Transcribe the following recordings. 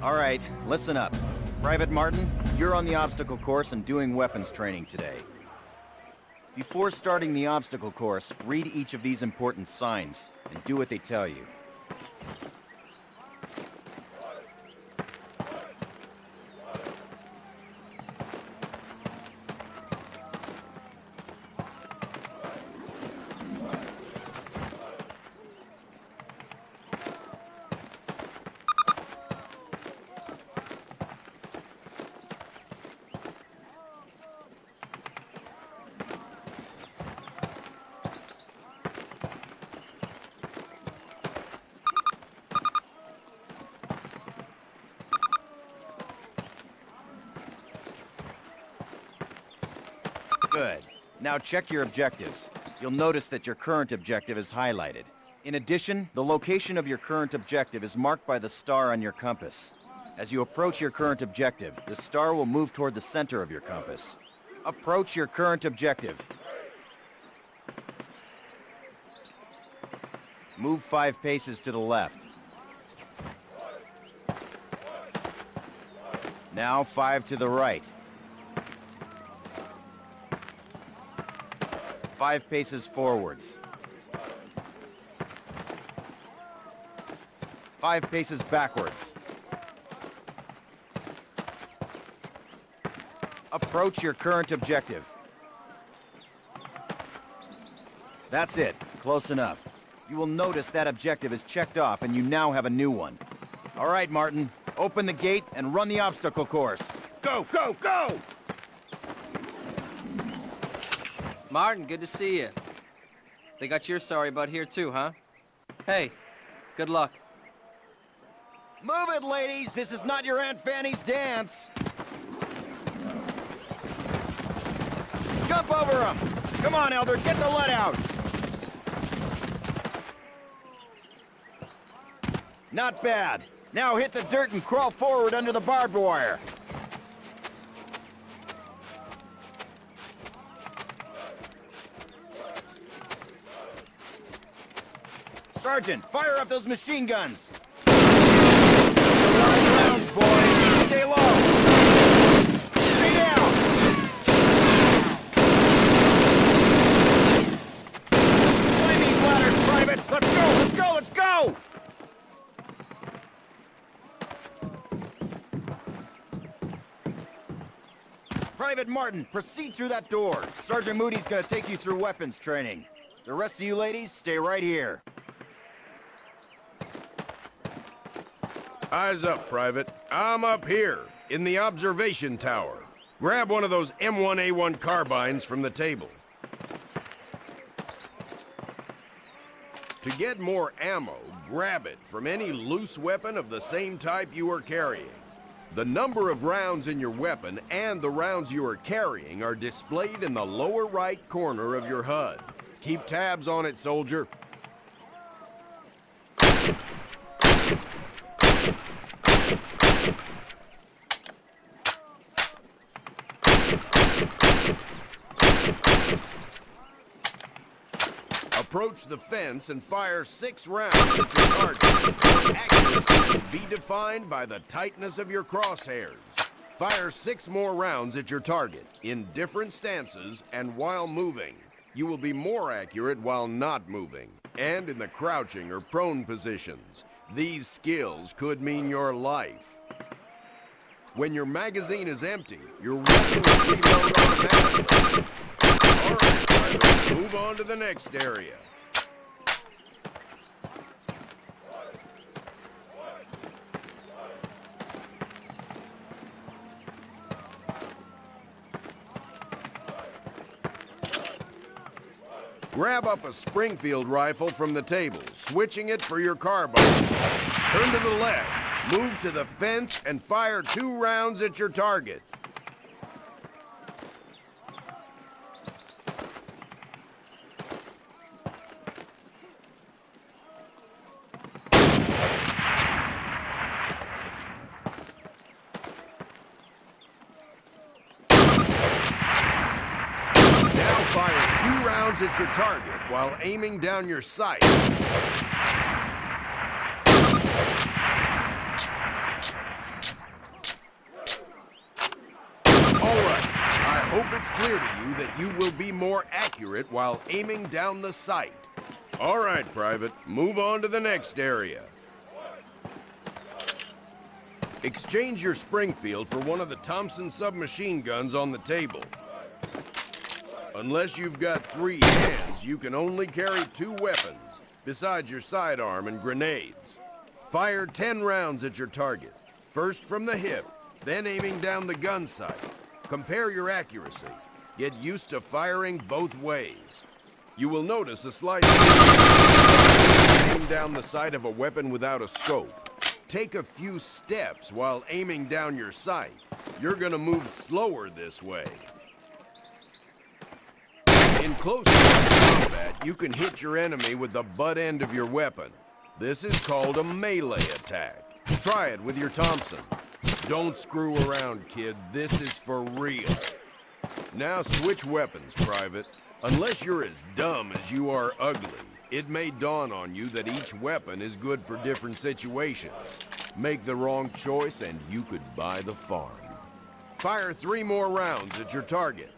All right, listen up. Private Martin, you're on the obstacle course and doing weapons training today. Before starting the obstacle course, read each of these important signs and do what they tell you. Good. Now check your objectives. You'll notice that your current objective is highlighted. In addition, the location of your current objective is marked by the star on your compass. As you approach your current objective, the star will move toward the center of your compass. Approach your current objective. Move 5 paces to the left. Now 5 to the right. 5 paces forwards. 5 paces backwards. Approach your current objective. That's it. Close enough. You will notice that objective is checked off and you now have a new one. All right, Martin. Open the gate and run the obstacle course. Go, go, go! Martin, good to see you. They got your sorry butt here too, huh? Hey, good luck. Move it, ladies! This is not your Aunt Fanny's dance! Jump over him! Come on, Elder, get the lead out! Not bad. Now hit the dirt and crawl forward under the barbed wire. Sergeant, fire up those machine guns! 9 rounds, boys! Stay low! Stay down! Climb these ladders, privates! Let's go, let's go, let's go! Private Martin, proceed through that door. Sergeant Moody's gonna take you through weapons training. The rest of you ladies, stay right here. Eyes up, Private. I'm up here, in the observation tower. Grab one of those M1A1 carbines from the table. To get more ammo, grab it from any loose weapon of the same type you are carrying. The number of rounds in your weapon and the rounds you are carrying are displayed in the lower right corner of your HUD. Keep tabs on it, soldier. Approach the fence and fire 6 rounds at your target. Accuracy will be defined by the tightness of your crosshairs. Fire 6 more rounds at your target, in different stances and while moving. You will be more accurate while not moving, and in the crouching or prone positions. These skills could mean your life. When your magazine is empty, your weapon will reload automatically. All right, Private, move on to the next area. Grab up a Springfield rifle from the table, switching it for your carbine. Turn to the left, move to the fence, and fire 2 rounds at your target. Fire 2 rounds at your target while aiming down your sight. clear to you that you will be more accurate while aiming down the sight. All right, Private, move on to the next area. Exchange your Springfield for one of the Thompson submachine guns on the table. Unless you've got 3 hands, you can only carry 2 weapons, besides your sidearm and grenades. Fire 10 rounds at your target, first from the hip, then aiming down the gun sight. Compare your accuracy. Get used to firing both ways. You will notice a slight aim down the sight of a weapon without a scope. Take a few steps while aiming down your sight. You're gonna move slower this way. In close combat, you can hit your enemy with the butt end of your weapon. This is called a melee attack. Try it with your Thompson. Don't screw around, kid. This is for real. Now switch weapons, Private. Unless you're as dumb as you are ugly, it may dawn on you that each weapon is good for different situations. Make the wrong choice and you could buy the farm. Fire 3 more rounds at your target.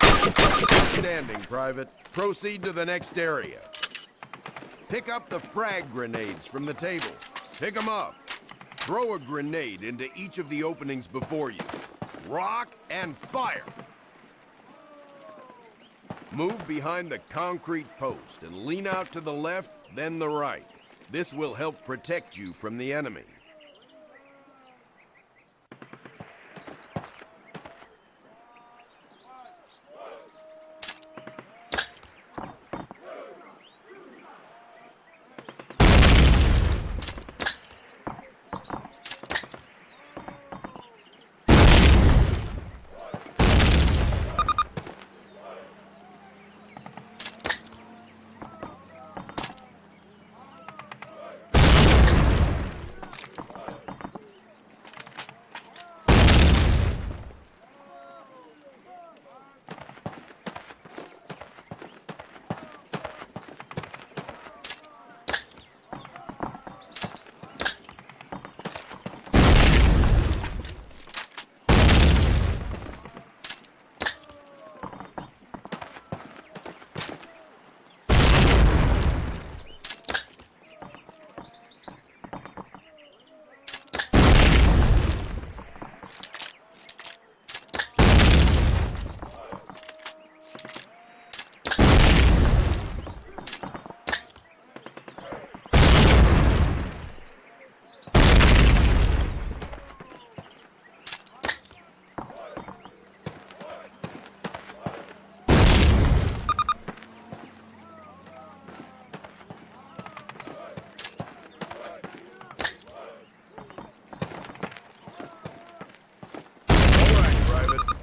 Outstanding, Private. Proceed to the next area. Pick up the frag grenades from the table. Pick them up. Throw a grenade into each of the openings before you. Rock and fire. Move behind the concrete post and lean out to the left, then the right. This will help protect you from the enemy.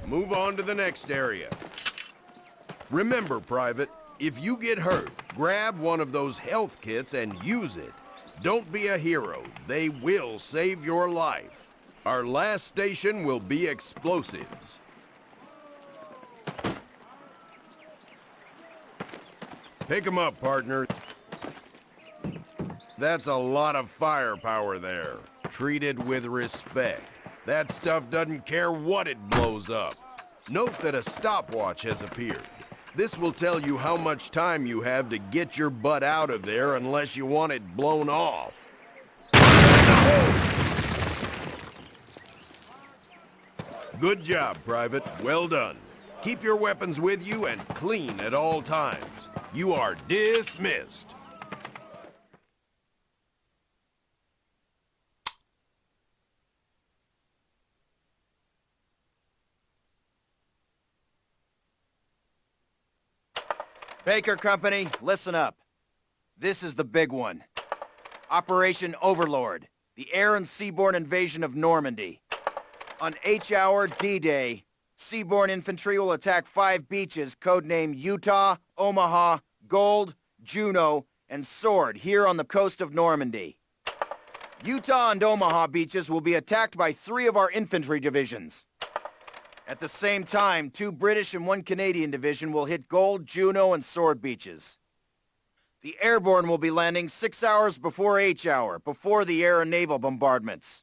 Move on to the next area. Remember, Private, if you get hurt, grab one of those health kits and use it. Don't be a hero. They will save your life. Our last station will be explosives. Pick 'em up, partner. That's a lot of firepower there. Treat it with respect. That stuff doesn't care what it blows up. Note that a stopwatch has appeared. This will tell you how much time you have to get your butt out of there unless you want it blown off. Good job, Private. Well done. Keep your weapons with you and clean at all times. You are dismissed. Baker Company, listen up. This is the big one. Operation Overlord, the air and seaborne invasion of Normandy. On H-hour D-Day, seaborne infantry will attack 5 beaches codenamed Utah, Omaha, Gold, Juno, and Sword here on the coast of Normandy. Utah and Omaha beaches will be attacked by 3 of our infantry divisions. At the same time, 2 British and 1 Canadian division will hit Gold, Juno, and Sword beaches. The airborne will be landing 6 hours before H-hour, before the air and naval bombardments.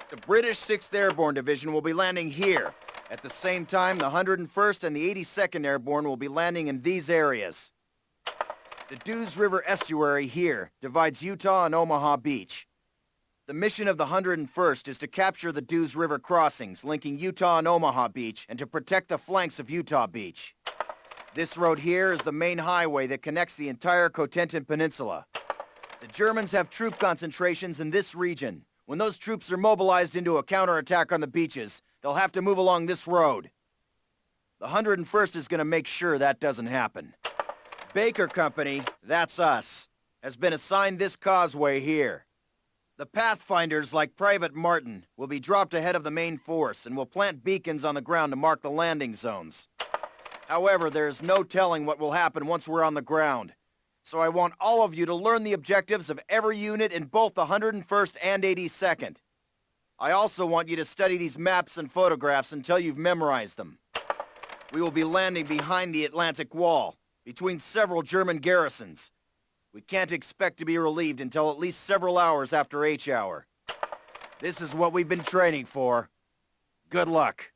The British 6th Airborne Division will be landing here. At the same time, the 101st and the 82nd Airborne will be landing in these areas. The Dews River estuary here divides Utah and Omaha Beach. The mission of the 101st is to capture the Dews River crossings linking Utah and Omaha Beach and to protect the flanks of Utah Beach. This road here is the main highway that connects the entire Cotentin Peninsula. The Germans have troop concentrations in this region. When those troops are mobilized into a counterattack on the beaches, they'll have to move along this road. The 101st is going to make sure that doesn't happen. Baker Company, that's us, has been assigned this causeway here. The Pathfinders, like Private Martin, will be dropped ahead of the main force and will plant beacons on the ground to mark the landing zones. However, there's no telling what will happen once we're on the ground. So I want all of you to learn the objectives of every unit in both the 101st and 82nd. I also want you to study these maps and photographs until you've memorized them. We will be landing behind the Atlantic Wall, between several German garrisons. We can't expect to be relieved until at least several hours after H-hour. This is what we've been training for. Good luck.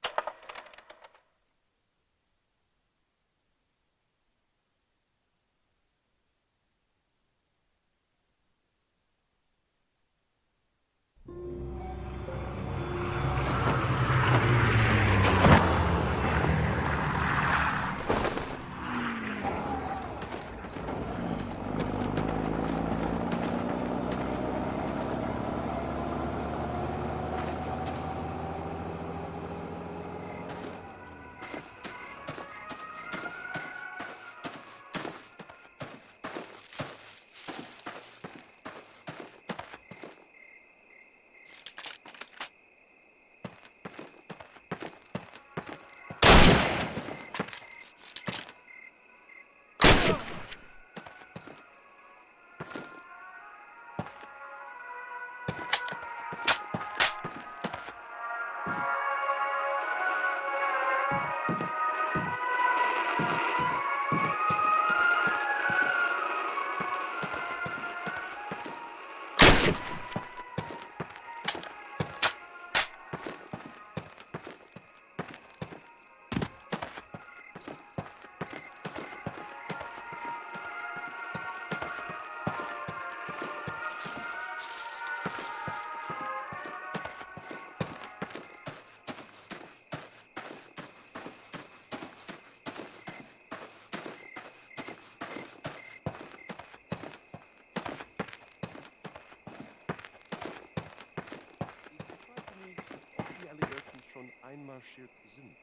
Einmarschiert sind.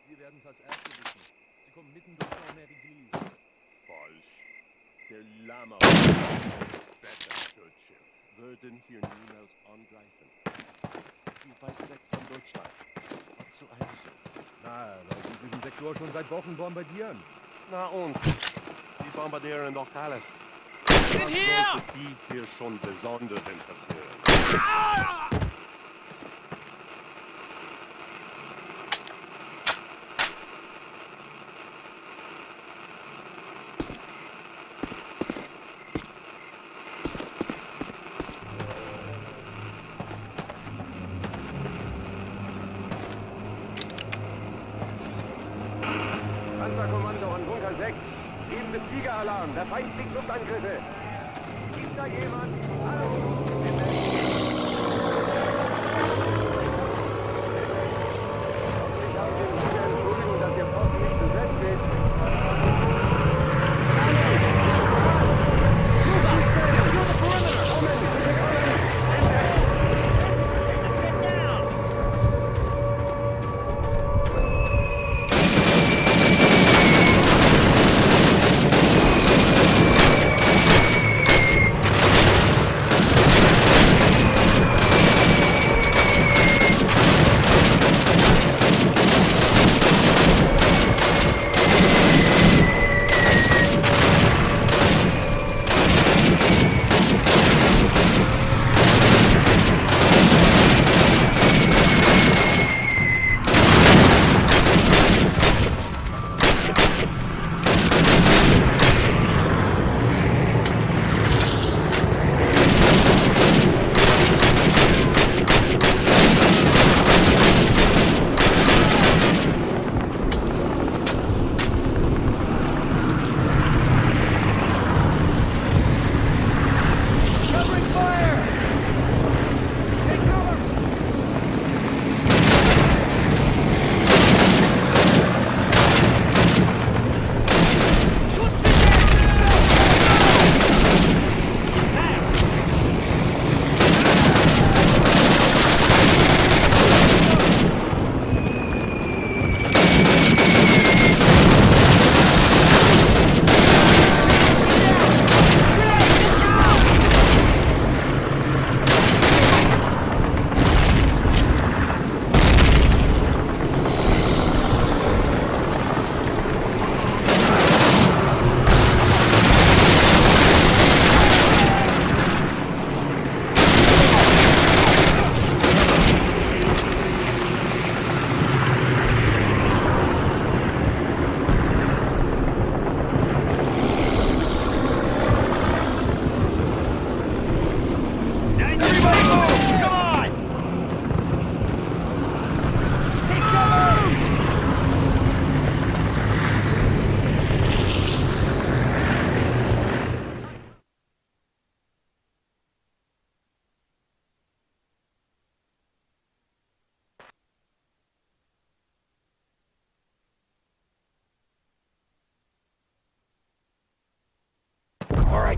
Wir werden es als Erste wissen. Sie kommen mitten durch Saint-Mary-Glise. Falsch. Der Lama Churchill würden hier niemals angreifen. Sie sind weit weg von Deutschland. Was zu Einsatz? Na, weil sie diesen Sektor schon seit Wochen bombardieren. Na und? Die bombardieren doch alles. Sind hier! Sollte die hier schon besonders interessieren. Panzerkommando an Bunker 6. Geben Flieger-Alarm. Der Feind fliegt Luftangriffe. Ist da jemand? Hallo? Ich habe den Flieger Entschuldigung, dass Ihr Posten nicht besetzt ist.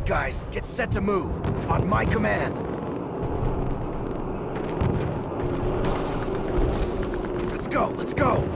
right, guys, get set to move. On my command. Let's go, let's go!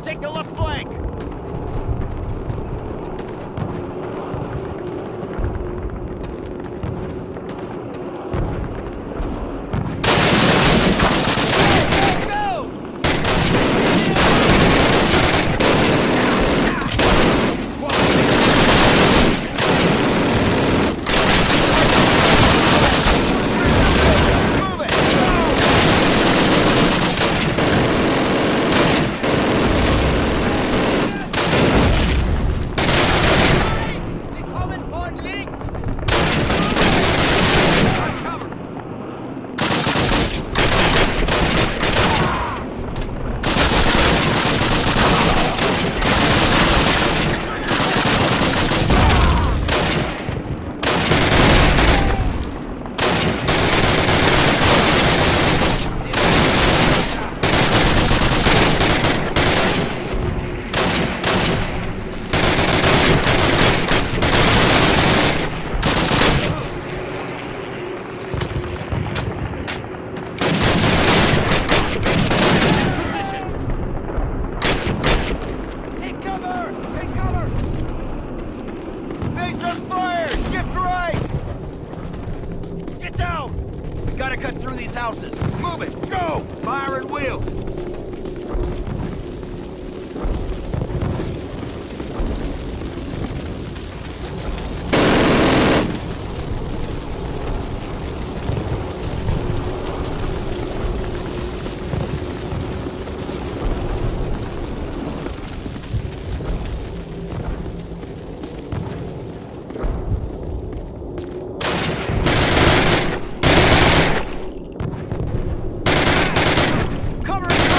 Take the left flank! Houses. Move it! Go! Fire and wheel! Cover!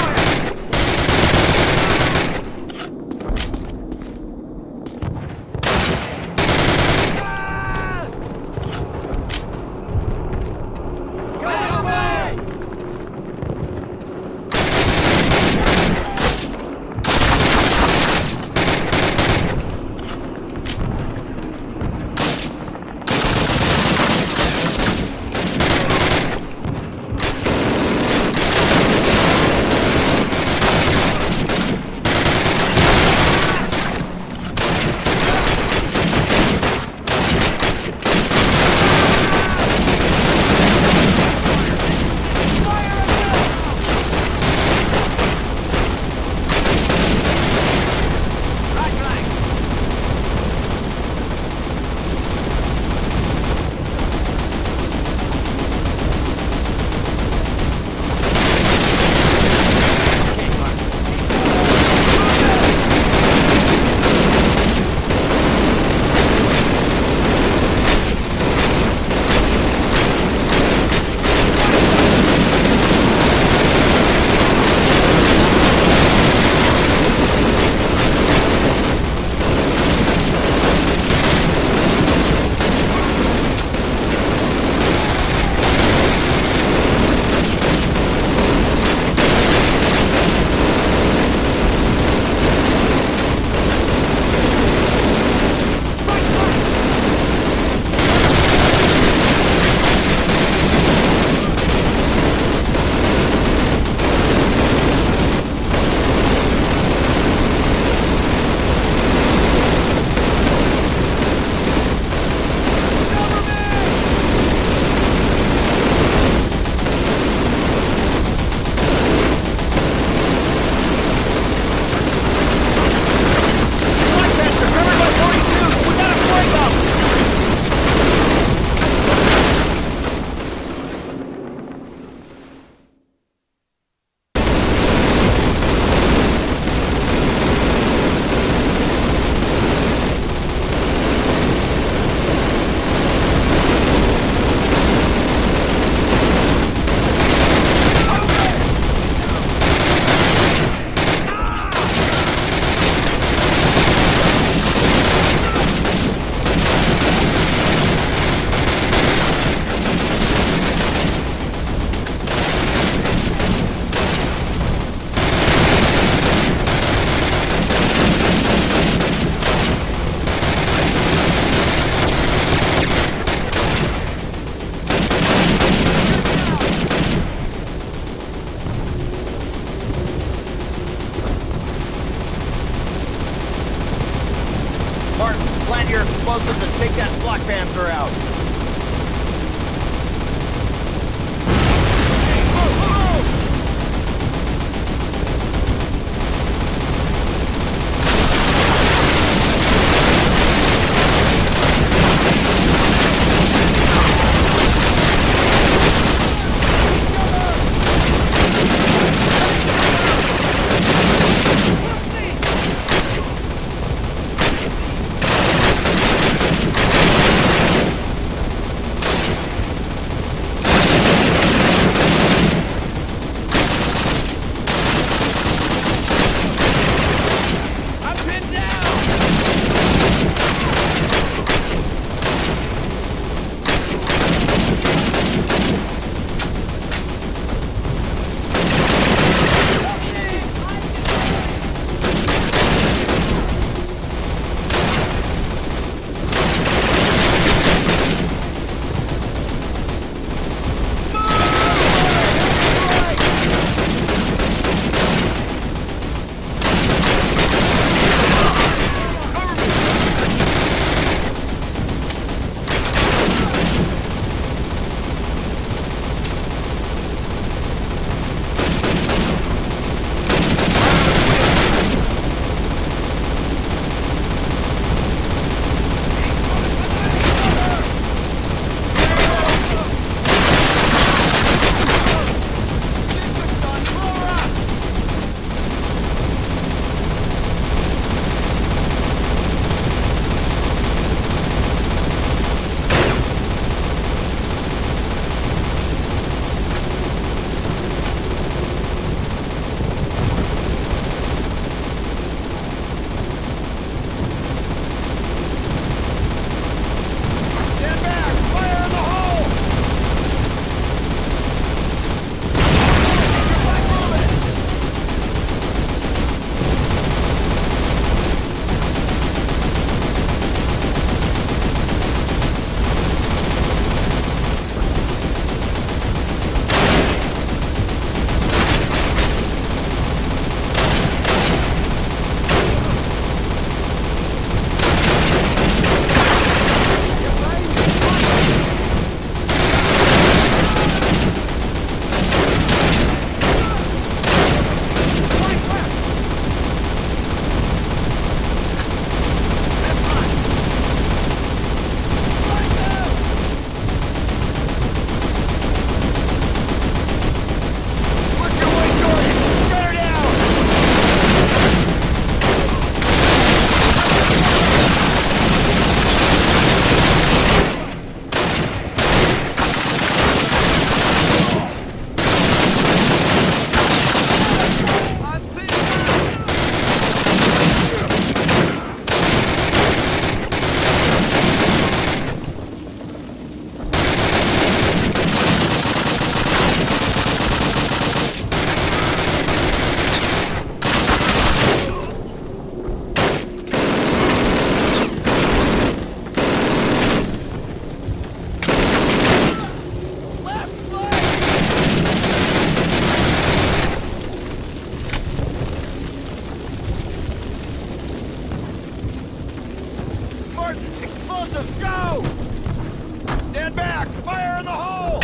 contact! Fire in the hole!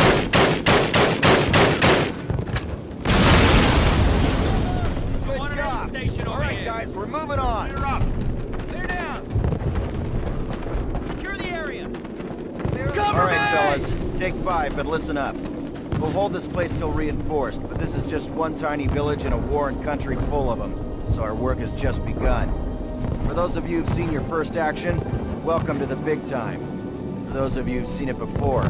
Good job! All right, guys, we're moving on. Clear up! Clear down! Secure the area! All right, fellas, take 5, but listen up. We'll hold this place till reinforced, but this is just one tiny village in a warring country full of them, so our work has just begun. For those of you who've seen your first action, welcome to the big time. For those of you who've seen it before,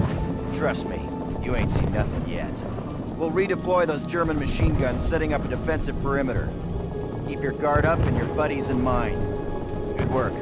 trust me, you ain't seen nothing yet. We'll redeploy those German machine guns, setting up a defensive perimeter. Keep your guard up and your buddies in mind. Good work.